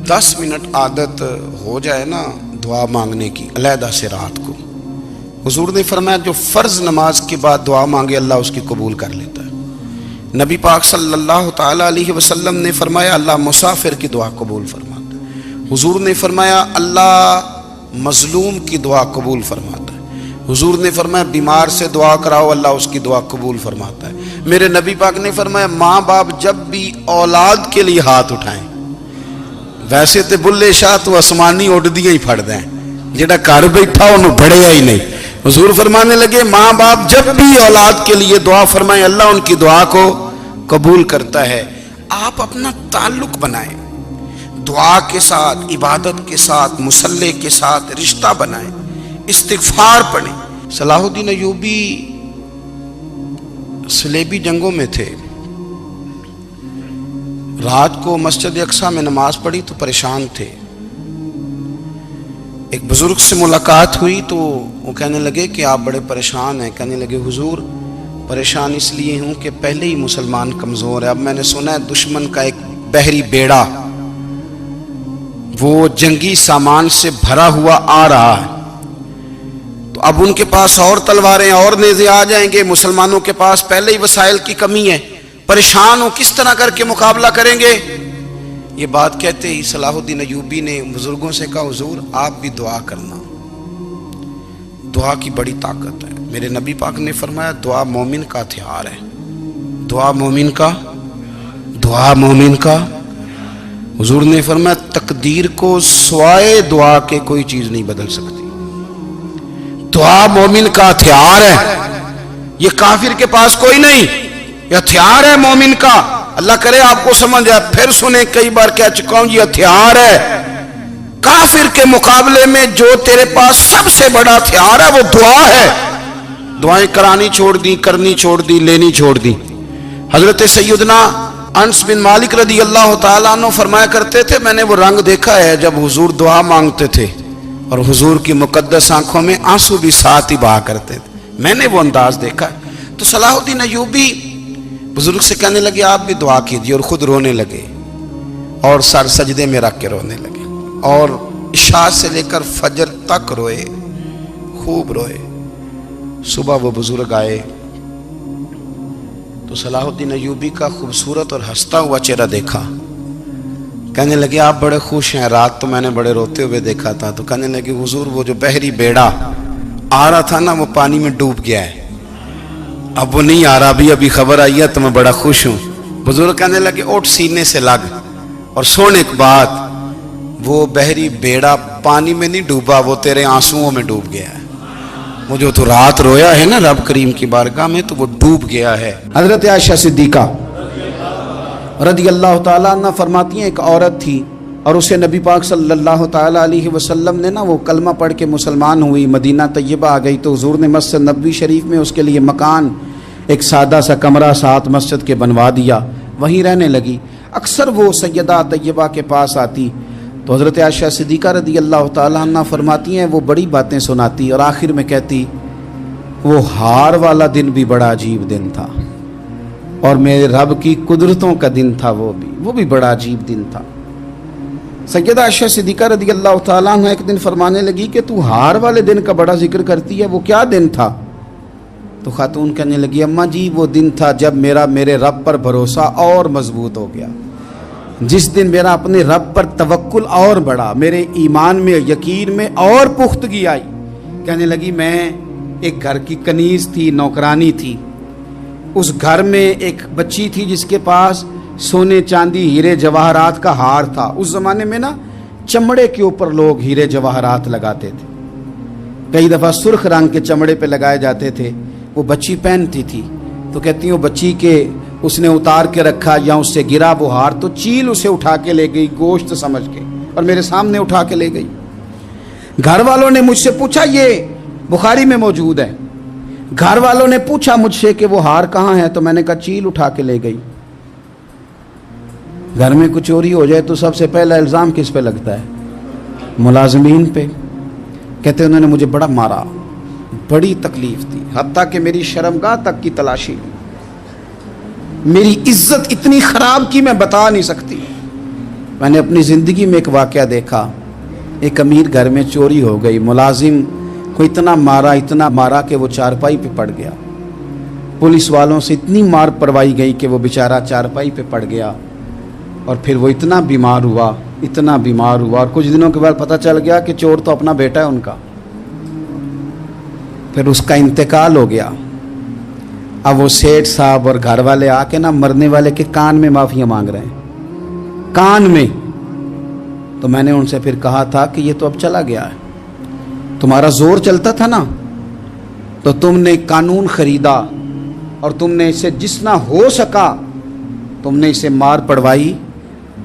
10 minute عادت ہو جائے نا دعا مانگنے کی علیحدہ سے رات کو، حضور نے فرمایا جو فرض نماز کے بعد دعا مانگے اللہ اس کی قبول کر لیتا ہے۔ نبی پاک صلی اللہ تعالیٰ علیہ وسلم نے فرمایا اللہ مسافر کی دعا قبول فرماتا ہے۔ حضور نے فرمایا اللہ مظلوم کی دعا قبول فرماتا ہے۔ حضور نے فرمایا بیمار سے دعا کراؤ اللہ اس کی دعا قبول فرماتا ہے۔ میرے نبی پاک نے فرمایا ماں باپ جب بھی اولاد کے لیے ہاتھ اٹھائیں، ویسے تے بلے شاہ تو آسمانی اڑ دیا ہی پھڑ دیں، جڑا گھر بیٹھا انہوں بڑھیا ہی نہیں۔ حضور فرمانے لگے ماں باپ جب بھی اولاد کے لیے دعا فرمائیں اللہ ان کی دعا کو قبول کرتا ہے۔ آپ اپنا تعلق بنائیں، دعا کے ساتھ، عبادت کے ساتھ، مصلی کے ساتھ رشتہ بنائیں، استغفار پڑھیں۔ صلاح الدین ایوبی صلیبی جنگوں میں تھے، رات کو مسجد اقصی میں نماز پڑھی تو پریشان تھے۔ ایک بزرگ سے ملاقات ہوئی تو وہ کہنے لگے کہ آپ بڑے پریشان ہیں۔ کہنے لگے حضور پریشان اس لیے ہوں کہ پہلے ہی مسلمان کمزور ہے، اب میں نے سنا ہے دشمن کا ایک بحری بیڑا وہ جنگی سامان سے بھرا ہوا آ رہا ہے، تو اب ان کے پاس اور تلواریں اور نیزے آ جائیں گے، مسلمانوں کے پاس پہلے ہی وسائل کی کمی ہے، پریشان ہو کس طرح کر کے مقابلہ کریں گے۔ یہ بات کہتے ہی صلاح الدین ایوبی نے بزرگوں سے کہا حضور آپ بھی دعا کرنا، دعا کی بڑی طاقت ہے۔ میرے نبی پاک نے فرمایا دعا مومن کا ہتھیار ہے، دعا مومن کا، دعا مومن کا۔ حضور نے فرمایا تقدیر کو سوائے دعا کے کوئی چیز نہیں بدل سکتی، دعا مومن کا ہتھیار ہے، یہ کافر کے پاس کوئی نہیں، یہ ہتھیار ہے مومن کا۔ اللہ کرے آپ کو سمجھ آئے، پھر سنیں، کئی بار کہہ چکا ہوں یہ ہتھیار ہے۔ کافر کے مقابلے میں جو تیرے پاس سب سے بڑا ہتھیار ہے وہ دعا ہے۔ دعائیں کرانی چھوڑ دی، کرنی چھوڑ دی، لینی چھوڑ دی۔ حضرت سیدنا انس بن مالک رضی اللہ تعالیٰ عنہ فرمایا کرتے تھے میں نے وہ رنگ دیکھا ہے جب حضور دعا مانگتے تھے اور حضور کی مقدس آنکھوں میں آنسو بھی ساتھ ہی بہا کرتے تھے، میں نے وہ انداز دیکھا ہے۔ تو صلاح الدین ایوبی بزرگ سے کہنے لگے آپ بھی دعا کیجیے، اور خود رونے لگے اور سر سجدے میں رکھ کے رونے لگے، اور عشاء سے لے کر فجر تک روئے، خوب روئے۔ صبح وہ بزرگ آئے تو صلاح الدین ایوبی کا خوبصورت اور ہنستا ہوا چہرہ دیکھا، کہنے لگے آپ بڑے خوش ہیں، رات تو میں نے بڑے روتے ہوئے دیکھا تھا۔ تو کہنے لگے حضور وہ جو بحری بیڑا آ رہا تھا نا وہ پانی میں ڈوب گیا ہے، اب وہ نہیں آ رہا، ابھی خبر آئی ہے تو میں بڑا خوش ہوں۔ بزرگ کہنے لگے اٹھ سینے سے لگ اور سن ایک بات، وہ بحری بیڑا پانی میں نہیں ڈوبا، وہ تیرے آنسوؤں میں ڈوب گیا ہے، وہ جو تو رات رویا ہے نا رب کریم کی بارگاہ میں تو وہ ڈوب گیا ہے۔ حضرت عائشہ صدیقہ رضی اللہ تعالیٰ عنہ فرماتی ہیں ایک عورت تھی اور اسے نبی پاک صلی اللہ تعالیٰ علیہ وسلم نے نا وہ کلمہ پڑھ کے مسلمان ہوئی، مدینہ طیبہ آ گئی تو حضور نے مسجد نبوی شریف میں اس کے لیے مکان، ایک سادہ سا کمرہ ساتھ مسجد کے بنوا دیا، وہیں رہنے لگی۔ اکثر وہ سیدہ طیبہ کے پاس آتی تو حضرت عائشہ صدیقہ رضی اللہ تعالیٰ عنہ فرماتی ہیں وہ بڑی باتیں سناتی اور آخر میں کہتی وہ ہار والا دن بھی بڑا عجیب دن تھا اور میرے رب کی قدرتوں کا دن تھا، وہ بھی بڑا عجیب دن تھا۔ سیدہ عائشہ صدیقہ رضی اللہ تعالیٰ عنہ ایک دن فرمانے لگی کہ تو ہار والے دن کا بڑا ذکر کرتی ہے، وہ کیا دن تھا؟ تو خاتون کہنے لگی اماں جی وہ دن تھا جب میرے رب پر بھروسہ اور مضبوط ہو گیا، جس دن میرا اپنے رب پر توکل اور بڑھا، میرے ایمان میں یقین میں اور پختگی آئی۔ کہنے لگی میں ایک گھر کی کنیز تھی، نوکرانی تھی، اس گھر میں ایک بچی تھی جس کے پاس سونے چاندی ہیرے جواہرات کا ہار تھا۔ اس زمانے میں نا چمڑے کے اوپر لوگ ہیرے جواہرات لگاتے تھے، کئی دفعہ سرخ رنگ کے چمڑے پہ لگائے جاتے تھے، وہ بچی پہنتی تھی تو کہتی ہوں بچی کے اس نے اتار کے رکھا یا اس سے گرا وہ ہار تو چیل اسے اٹھا کے لے گئی گوشت سمجھ کے اور میرے سامنے اٹھا کے لے گئی۔ گھر والوں نے مجھ سے پوچھا، یہ بخاری میں موجود ہے، گھر والوں نے پوچھا مجھ سے کہ وہ ہار کہاں ہے تو میں نے کہا چیل اٹھا کے لے گئی۔ گھر میں کچھ چوری ہو جائے تو سب سے پہلا الزام کس پہ لگتا ہے؟ ملازمین پہ۔ کہتے انہوں نے مجھے بڑا مارا، بڑی تکلیف تھی، حتیٰ کہ میری شرمگاہ تک کی تلاشی لی، میری عزت اتنی خراب کی میں بتا نہیں سکتی۔ میں نے اپنی زندگی میں ایک واقعہ دیکھا، ایک امیر گھر میں چوری ہو گئی، ملازم کو اتنا مارا کہ وہ چارپائی پہ پڑ گیا، پولیس والوں سے اتنی مار پروائی گئی کہ وہ بیچارہ چارپائی پہ پڑ گیا، اور پھر وہ اتنا بیمار ہوا اور کچھ دنوں کے بعد پتہ چل گیا کہ چور تو اپنا بیٹا ہے ان کا، پھر اس کا انتقال ہو گیا۔ اب وہ سیٹھ صاحب اور گھر والے آ کے مرنے والے کے کان میں معافیاں مانگ رہے ہیں، کان میں۔ تو میں نے ان سے پھر کہا تھا کہ یہ تو اب چلا گیا ہے، تمہارا زور چلتا تھا نا، تو تم نے قانون خریدا اور تم نے اسے جتنا ہو سکا تم نے اسے مار پڑوائی،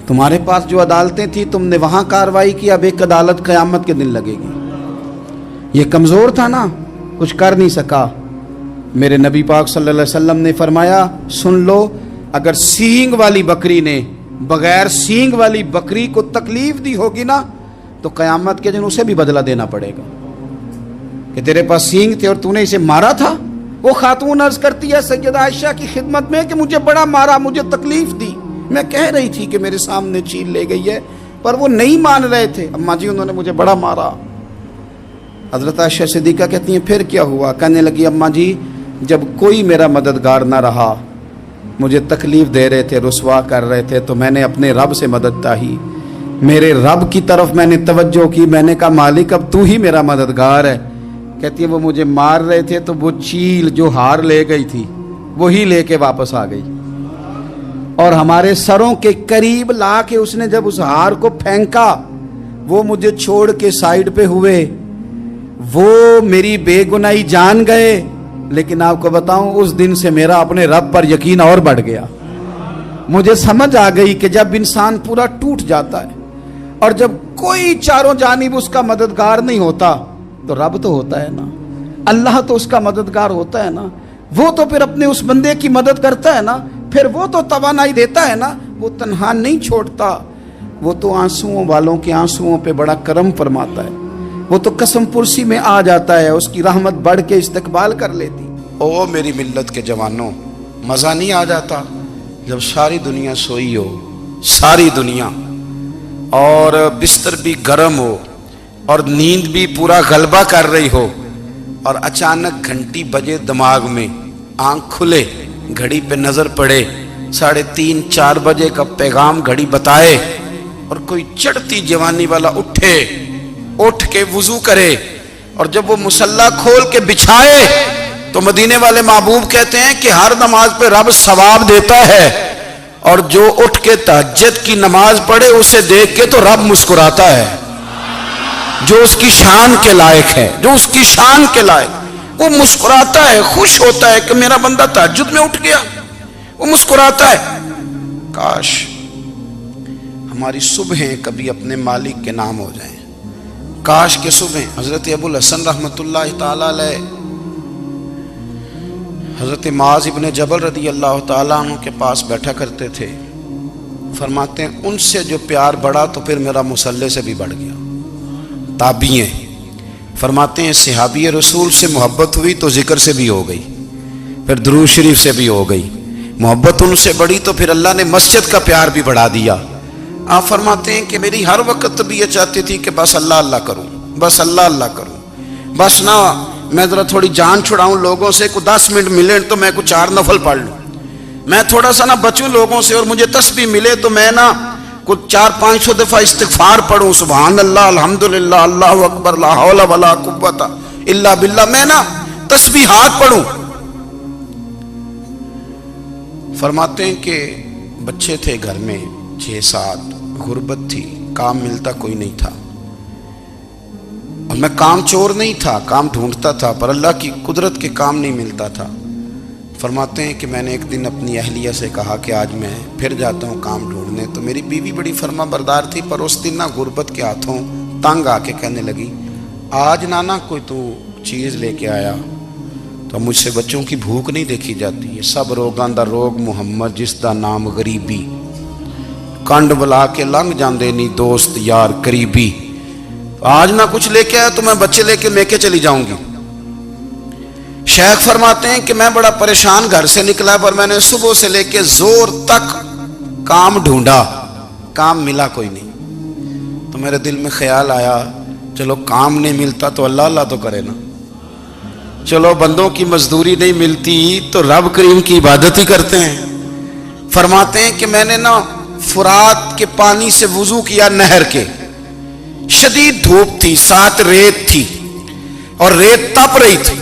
تمہارے پاس جو عدالتیں تھیں تم نے وہاں کارروائی کی، اب ایک عدالت قیامت کے دن لگے گی۔ یہ کمزور تھا نا، کچھ کر نہیں سکا۔ میرے نبی پاک صلی اللہ علیہ وسلم نے فرمایا، سن لو، اگر سینگ والی بکری نے بغیر سینگ والی بکری کو تکلیف دی ہوگی نا تو قیامت کے دن اسے بھی بدلہ دینا پڑے گا کہ تیرے پاس سینگ تھے اور تو نے اسے مارا تھا۔ وہ خاتون عرض کرتی ہے سیدہ عائشہ کی خدمت میں کہ مجھے بڑا مارا، مجھے تکلیف دی، میں کہہ رہی تھی کہ میرے سامنے چیل لے گئی ہے پر وہ نہیں مان رہے تھے، اماں جی انہوں نے مجھے بڑا مارا۔ حضرت عائشہ صدیقہ کہتی ہیں پھر کیا ہوا؟ کہنے لگی اماں جی جب کوئی میرا مددگار نہ رہا، مجھے تکلیف دے رہے تھے، رسوا کر رہے تھے، تو میں نے اپنے رب سے مدد چاہی، میرے رب کی طرف میں نے توجہ کی، میں نے کہا مالک اب تو ہی میرا مددگار ہے۔ کہتی ہے وہ مجھے مار رہے تھے تو وہ چیل جو ہار لے گئی تھی وہی لے کے واپس آ گئی، اور ہمارے سروں کے قریب لا کے اس نے جب اس ہار کو پھینکا، وہ مجھے چھوڑ کے سائیڈ پہ ہوئے، وہ میری بے گناہی جان گئے، لیکن آپ کو بتاؤں اس دن سے میرا اپنے رب پر یقین اور بڑھ گیا۔ مجھے سمجھ آ گئی کہ جب انسان پورا ٹوٹ جاتا ہے اور جب کوئی چاروں جانب اس کا مددگار نہیں ہوتا تو رب تو ہوتا ہے نا، اللہ تو اس کا مددگار ہوتا ہے نا، وہ تو پھر اپنے اس بندے کی مدد کرتا ہے نا، پھر وہ تو توانائی دیتا ہے نا، وہ تنہا نہیں چھوڑتا، وہ تو آنسوؤں والوں کے آنسوؤں پہ بڑا کرم فرماتا ہے، وہ تو قسم پرسی میں آ جاتا ہے، اس کی رحمت بڑھ کے استقبال کر لیتی۔ او میری ملت کے جوانوں، مزہ نہیں آ جاتا جب ساری دنیا سوئی ہو، ساری دنیا، اور بستر بھی گرم ہو اور نیند بھی پورا غلبہ کر رہی ہو، اور اچانک گھنٹی بجے دماغ میں، آنکھ کھلے، گھڑی پہ نظر پڑے، 3:30 4 بجے کا پیغام گھڑی بتائے، اور کوئی چڑھتی جوانی والا اٹھ کے وضو کرے، اور جب وہ مصلی کھول کے بچھائے تو مدینے والے محبوب کہتے ہیں کہ ہر نماز پہ رب ثواب دیتا ہے، اور جو اٹھ کے تہجد کی نماز پڑھے اسے دیکھ کے تو رب مسکراتا ہے، جو اس کی شان کے لائق ہے، جو اس کی شان کے لائق، وہ مسکراتا ہے، خوش ہوتا ہے کہ میرا بندہ تہجد میں اٹھ گیا، وہ مسکراتا ہے۔ کاش ہماری صبحیں کبھی اپنے مالک کے نام ہو جائیں، کاش کے صبحیں۔ حضرت ابو الحسن رحمۃ اللہ تعالی علیہ حضرت معاذ ابن جبل رضی اللہ تعالیٰ عنہ کے پاس بیٹھا کرتے تھے، فرماتے ہیں ان سے جو پیار بڑھا تو پھر میرا مصلی سے بھی بڑھ گیا۔ تابعی ہیں، فرماتے ہیں صحابی رسول سے محبت ہوئی تو ذکر سے بھی ہو گئی، پھر درود شریف سے بھی ہو گئی، محبت ان سے بڑھی تو پھر اللہ نے مسجد کا پیار بھی بڑھا دیا۔ آپ فرماتے ہیں کہ میری ہر وقت طبیعت چاہتی تھی کہ بس اللہ اللہ کروں، بس اللہ اللہ کروں، بس نہ میں ذرا تھوڑی جان چھڑاؤں لوگوں سے، کوئی 10 منٹ ملے تو میں کوئی 4 نفل پڑھ لوں، میں تھوڑا سا نہ بچوں لوگوں سے، اور مجھے تسبیح ملے تو میں نہ کچھ 400-500 دفعہ استغفار پڑھوں، سبحان اللہ، الحمدللہ، اللہ اکبر، لا حول ولا قوت الا باللہ، میں نہ تسبیحات پڑھوں۔ فرماتے ہیں کہ بچے تھے گھر میں 6-7، غربت تھی، کام ملتا کوئی نہیں تھا، اور میں کام چور نہیں تھا، کام ڈھونڈتا تھا، پر اللہ کی قدرت کے کام نہیں ملتا تھا۔ فرماتے ہیں کہ میں نے ایک دن اپنی اہلیہ سے کہا کہ آج میں پھر جاتا ہوں کام ڈھونڈنے، تو میری بیوی بڑی فرما بردار تھی، پر اس دن نہ غربت کے ہاتھوں تنگ آ کے کہنے لگی آج نانا کوئی تو چیز لے کے آیا، تو مجھ سے بچوں کی بھوک نہیں دیکھی جاتی ہے، سب روگاں دا روگ محمد جس دا نام غریبی، کنڈ بلا کے لنگ جاندے نہیں دوست یار قریبی، آج نہ کچھ لے کے آیا تو میں بچے لے کے میکے چلی جاؤں گی۔ شیخ فرماتے ہیں کہ میں بڑا پریشان گھر سے نکلا، پر میں نے صبح سے لے کے زور تک کام ڈھونڈا، کام ملا کوئی نہیں. تو میرے دل میں خیال آیا چلو کام نہیں ملتا تو اللہ اللہ تو کرے نا, چلو بندوں کی مزدوری نہیں ملتی تو رب کریم کی عبادت ہی کرتے ہیں. فرماتے ہیں کہ میں نے نا فرات کے پانی سے وضو کیا, نہر کے, شدید دھوپ تھی, ساتھ ریت تھی اور ریت تپ رہی تھی.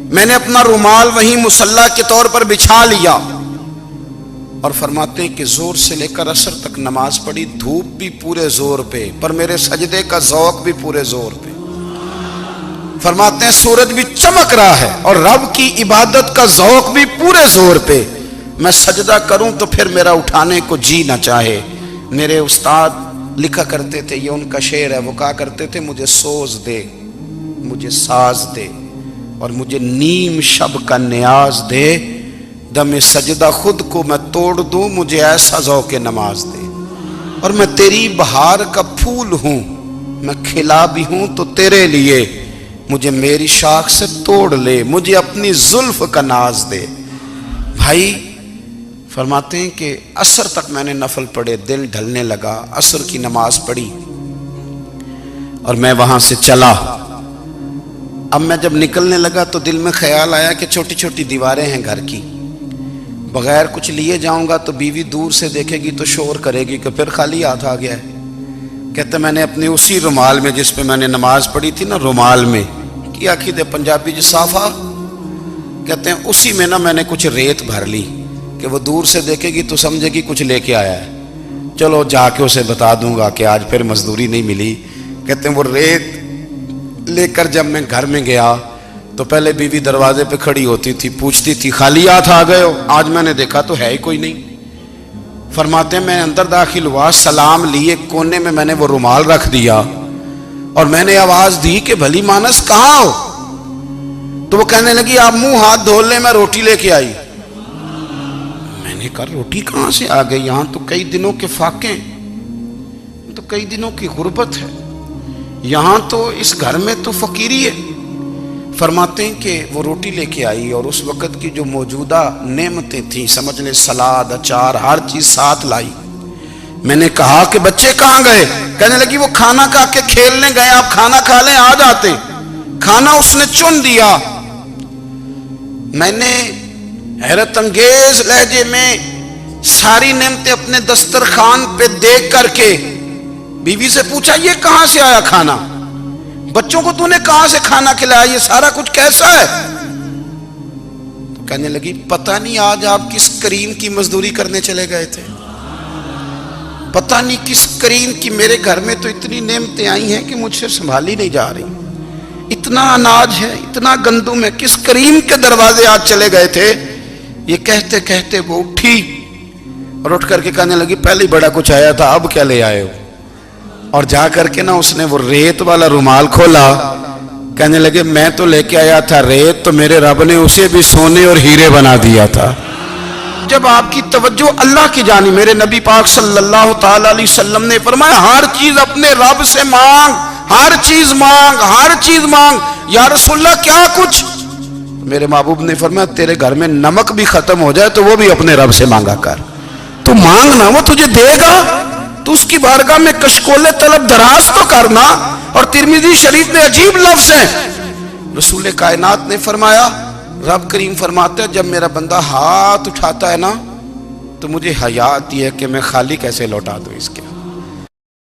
میں نے اپنا رومال وہیں مصلی کے طور پر بچھا لیا اور فرماتے ہیں کہ زور سے لے کر عصر تک نماز پڑھی, دھوپ بھی پورے زور پہ پر میرے سجدے کا ذوق بھی پورے زور پہ. فرماتے ہیں سورج بھی چمک رہا ہے اور رب کی عبادت کا ذوق بھی پورے زور پہ. میں سجدہ کروں تو پھر میرا اٹھانے کو جی نہ چاہے. میرے استاد لکھا کرتے تھے, یہ ان کا شعر ہے, وہ کہا کرتے تھے مجھے سوز دے, مجھے ساز دے اور مجھے نیم شب کا نیاز دے, دم سجدہ خود کو میں توڑ دوں, مجھے ایسا ذوق نماز دے. اور میں تیری بہار کا پھول ہوں, میں کھلا بھی ہوں تو تیرے لیے, مجھے میری شاخ سے توڑ لے, مجھے اپنی زلف کا ناز دے. بھائی فرماتے ہیں کہ عصر تک میں نے نفل پڑھے, دل ڈھلنے لگا, عصر کی نماز پڑھی اور میں وہاں سے چلا. اب میں جب نکلنے لگا تو دل میں خیال آیا کہ چھوٹی چھوٹی دیواریں ہیں گھر کی, بغیر کچھ لیے جاؤں گا تو بیوی دور سے دیکھے گی تو شور کرے گی کہ پھر خالی ہاتھ آ گیا ہے. کہتے میں نے اپنے اسی رومال میں جس پہ میں نے نماز پڑھی تھی نا, رومال میں کیا عقیدے پنجابی جو صافہ کہتے ہیں, اسی میں نا میں نے کچھ ریت بھر لی کہ وہ دور سے دیکھے گی تو سمجھے گی کچھ لے کے آیا ہے, چلو جا کے اسے بتا دوں گا کہ آج پھر مزدوری نہیں ملی. کہتے ہیں وہ ریت لے کر جب میں گھر میں گیا تو پہلے بیوی دروازے پہ کھڑی ہوتی تھی, پوچھتی تھی خالی ہاتھ آ گئے ہو, آج میں نے دیکھا تو ہے ہی کوئی نہیں. فرماتے ہیں میں اندر داخل ہوا, سلام لیے, کونے میں نے وہ رومال رکھ دیا اور میں نے آواز دی کہ بھلی مانس کہاں ہو. تو وہ کہنے لگی آپ منہ ہاتھ دھو لیں, میں روٹی لے کے آئی. میں نے کہا روٹی کہاں سے آ گئی, یہاں تو کئی دنوں کے فاقے, تو کئی دنوں کی غربت ہے, یہاں تو اس گھر میں تو فقیری ہے. فرماتے ہیں کہ وہ روٹی لے کے آئی اور اس وقت کی جو موجودہ نعمتیں تھیں, سمجھ لیں سلاد, اچار, ہر چیز ساتھ لائی. میں نے کہا کہ بچے کہاں گئے, کہنے لگی وہ کھانا کھا کے کھیلنے گئے, آپ کھانا کھا لیں آ جاتے. کھانا اس نے چن دیا. میں نے حیرت انگیز لہجے میں ساری نعمتیں اپنے دسترخوان پہ دیکھ کر کے بیوی سے پوچھا یہ کہاں سے آیا کھانا, بچوں کو تو نے کہاں سے کھانا کھلایا, یہ سارا کچھ کیسا ہے. تو کہنے لگی پتہ نہیں آج آپ کس کریم کی مزدوری کرنے چلے گئے تھے, پتہ نہیں کس کریم کی, میرے گھر میں تو اتنی نعمتیں آئی ہیں کہ مجھ سے سنبھالی نہیں جا رہی, اتنا اناج ہے, اتنا گندم ہے, کس کریم کے دروازے آج چلے گئے تھے. یہ کہتے کہتے وہ اٹھی اور اٹھ کر کے کہنے لگی پہلے بڑا کچھ آیا تھا, اب کیا لے آئے ہو. اور جا کر کے نا اس نے وہ ریت والا رومال کھولا, کہنے لگے میں تو لے کے آیا تھا ریت, تو میرے رب نے اسے بھی سونے اور ہیرے بنا دیا تھا. جب آپ کی توجہ اللہ کی جانب, میرے نبی پاک صلی اللہ تعالی علیہ وسلم نے فرمایا ہر چیز اپنے رب سے مانگ, ہر چیز مانگ, ہر چیز مانگ. یا رسول اللہ کیا کچھ؟ میرے محبوب نے فرمایا تیرے گھر میں نمک بھی ختم ہو جائے تو وہ بھی اپنے رب سے مانگا کر, تو مانگنا وہ تجھے دے گا, تو اس کی بارگاہ میں کشکول طلب دراز تو کرنا. اور ترمذی شریف میں عجیب لفظ ہیں, رسول کائنات نے فرمایا, رب کریم فرماتا ہے جب میرا بندہ ہاتھ اٹھاتا ہے نا تو مجھے حیا آتی ہے کہ میں خالی کیسے لوٹا دوں اس کے.